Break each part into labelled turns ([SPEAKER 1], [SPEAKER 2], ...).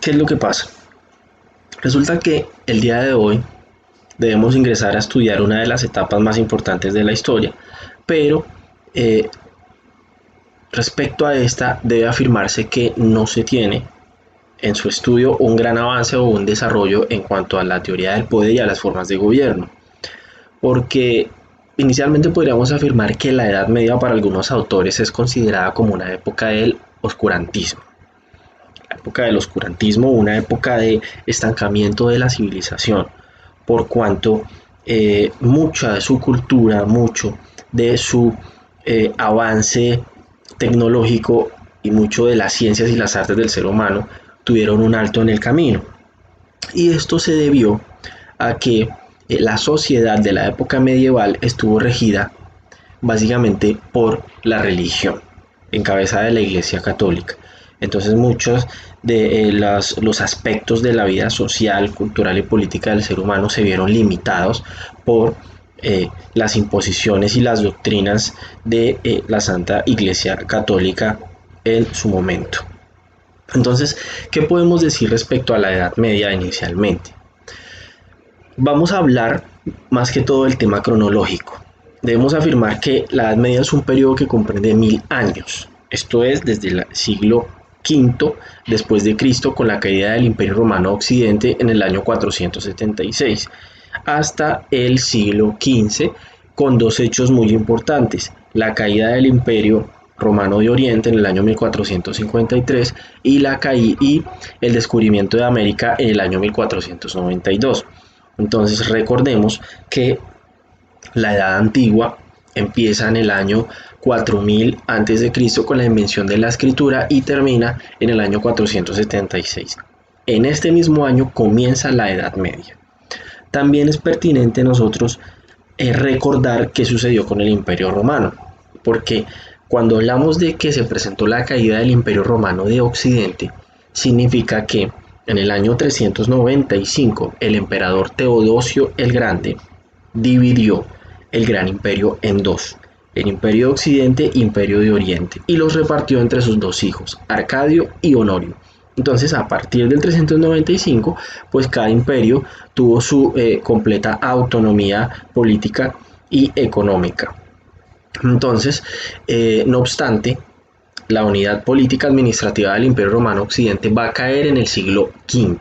[SPEAKER 1] ¿Qué es lo que pasa? Resulta que el día de hoy debemos ingresar a estudiar una de las etapas más importantes de la historia, pero eh, respecto a esta debe afirmarse que no se tiene en su estudio un gran avance o un desarrollo en cuanto a la teoría del poder y a las formas de gobierno, porque inicialmente podríamos afirmar que la Edad Media para algunos autores es considerada como una época del oscurantismo, la época del oscurantismo, una época de estancamiento de la civilización, por cuanto mucha de su cultura, mucho de su avance tecnológico y mucho de las ciencias y las artes del ser humano tuvieron un alto en el camino. Y esto se debió a que la sociedad de la época medieval estuvo regida básicamente por la religión, encabezada de la Iglesia Católica. Entonces muchos de los aspectos de la vida social, cultural y política del ser humano se vieron limitados por las imposiciones y las doctrinas de la Santa Iglesia Católica en su momento. Entonces, ¿qué podemos decir respecto a la Edad Media inicialmente? Vamos a hablar más que todo del tema cronológico. Debemos afirmar que la Edad Media es un periodo que comprende 1000 años. Esto es desde el siglo V después de Cristo, con la caída del Imperio Romano a Occidente en el año 476, hasta el siglo XV, con dos hechos muy importantes: la caída del Imperio Romano de Oriente en el año 1453 y el descubrimiento de América en el año 1492. Entonces recordemos que la Edad Antigua empieza en el año 4000 a.C. con la invención de la escritura y termina en el año 476. En este mismo año comienza la Edad Media. También es pertinente nosotros recordar qué sucedió con el Imperio Romano, porque cuando hablamos de que se presentó la caída del Imperio Romano de Occidente, significa que en el año 395 el emperador Teodosio el Grande dividió el gran imperio en dos: el Imperio de Occidente e Imperio de Oriente, y los repartió entre sus dos hijos, Arcadio y Honorio. Entonces, a partir del 395, pues cada imperio tuvo su completa autonomía política y económica. Entonces, no obstante, la unidad política administrativa del Imperio Romano Occidente va a caer en el siglo V,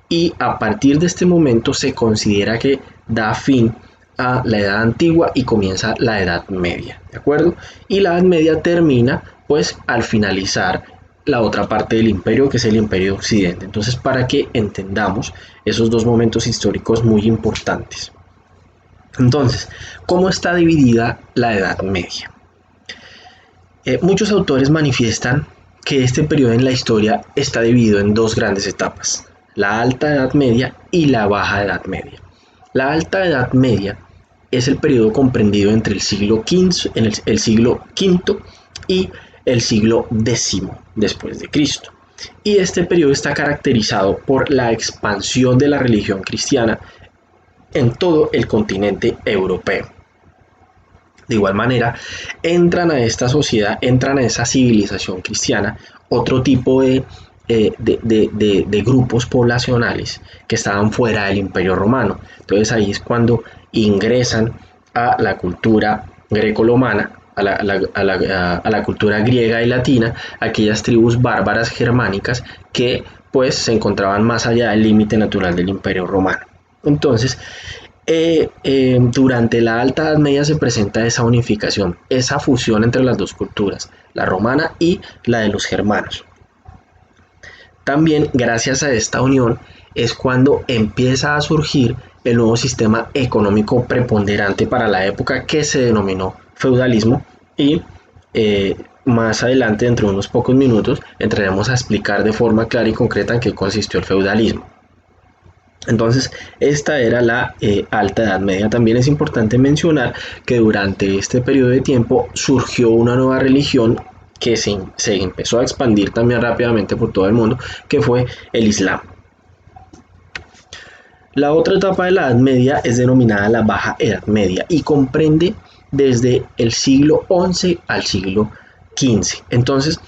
[SPEAKER 1] y a partir de este momento se considera que da fin a la Edad Antigua y comienza la Edad Media, ¿de acuerdo? Y la Edad Media termina pues al finalizar la otra parte del imperio, que es el Imperio de Occidente. Entonces, para que entendamos esos dos momentos históricos muy importantes. Entonces, ¿cómo está dividida la Edad Media? Muchos autores manifiestan que este periodo en la historia está dividido en dos grandes etapas: la Alta Edad Media y la Baja Edad Media. La Alta Edad Media es el periodo comprendido entre el siglo V y el siglo X después de Cristo. Y este periodo está caracterizado por la expansión de la religión cristiana en todo el continente europeo. De igual manera, entran a esta sociedad, entran a esa civilización cristiana otro tipo de grupos poblacionales que estaban fuera del Imperio Romano. Entonces ahí es cuando ingresan a la cultura grecolomana, a la cultura griega y latina, aquellas tribus bárbaras germánicas que pues se encontraban más allá del límite natural del Imperio Romano. Entonces, durante la Alta Edad Media se presenta esa unificación, esa fusión entre las dos culturas, la romana y la de los germanos. También gracias a esta unión es cuando empieza a surgir el nuevo sistema económico preponderante para la época, que se denominó feudalismo, y más adelante, dentro de unos pocos minutos, entraremos a explicar de forma clara y concreta en qué consistió el feudalismo. Entonces, esta era la Alta Edad Media. También es importante mencionar que durante este periodo de tiempo surgió una nueva religión que se empezó a expandir también rápidamente por todo el mundo, que fue el Islam. La otra etapa de la Edad Media es denominada la Baja Edad Media y comprende desde el siglo XI al siglo XV. Entonces,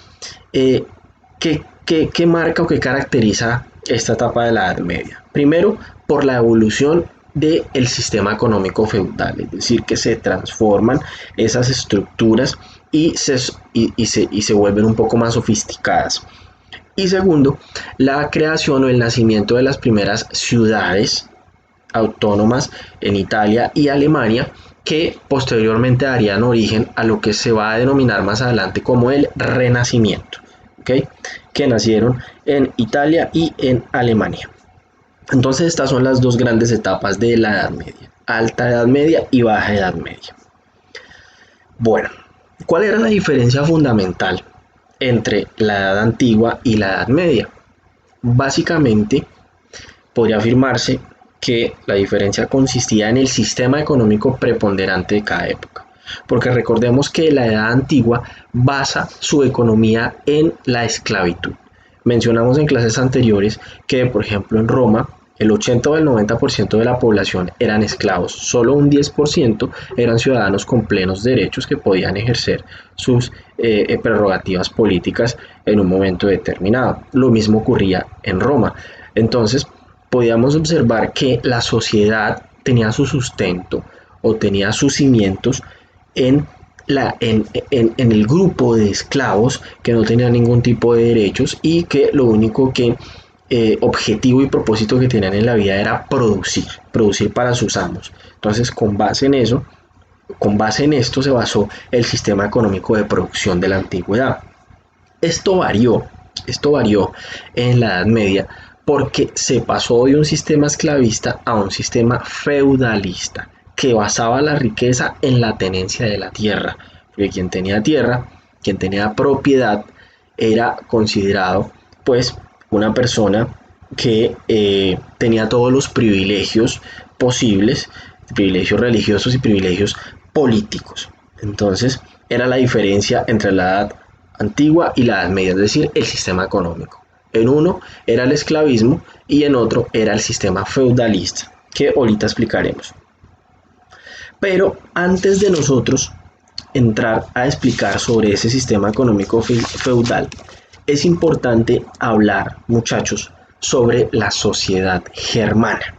[SPEAKER 1] ¿qué ¿Qué marca o qué caracteriza esta etapa de la Edad Media? Primero, por la evolución del sistema económico feudal, es decir, que se transforman esas estructuras y se vuelven un poco más sofisticadas. Y segundo, la creación o el nacimiento de las primeras ciudades autónomas en Italia y Alemania, que posteriormente darían origen a lo que se va a denominar más adelante como el Renacimiento, ¿okay? Que nacieron en Italia y en Alemania. Entonces estas son las dos grandes etapas de la Edad Media, Alta Edad Media y Baja Edad Media. Bueno, ¿cuál era la diferencia fundamental entre la Edad Antigua y la Edad Media? Básicamente, podría afirmarse que la diferencia consistía en el sistema económico preponderante de cada época. Porque recordemos que la Edad Antigua basa su economía en la esclavitud. Mencionamos en clases anteriores que, por ejemplo, en Roma, el 80 o el 90% de la población eran esclavos, solo un 10% eran ciudadanos con plenos derechos que podían ejercer sus prerrogativas políticas en un momento determinado. Lo mismo ocurría en Roma. Entonces, podíamos observar que la sociedad tenía su sustento o tenía sus cimientos en el grupo de esclavos que no tenían ningún tipo de derechos y que lo único que objetivo y propósito que tenían en la vida era producir para sus amos. Entonces, con base en esto se basó el sistema económico de producción de la antigüedad. Esto varió en la Edad Media porque se pasó de un sistema esclavista a un sistema feudalista que basaba la riqueza en la tenencia de la tierra. Porque quien tenía tierra, quien tenía propiedad, era considerado pues una persona que tenía todos los privilegios posibles, privilegios religiosos y privilegios políticos. Entonces, era la diferencia entre la Edad Antigua y la Edad Media, es decir, el sistema económico. En uno era el esclavismo y en otro era el sistema feudalista, que ahorita explicaremos. Pero antes de nosotros entrar a explicar sobre ese sistema económico feudal, es importante hablar, muchachos, sobre la sociedad germana.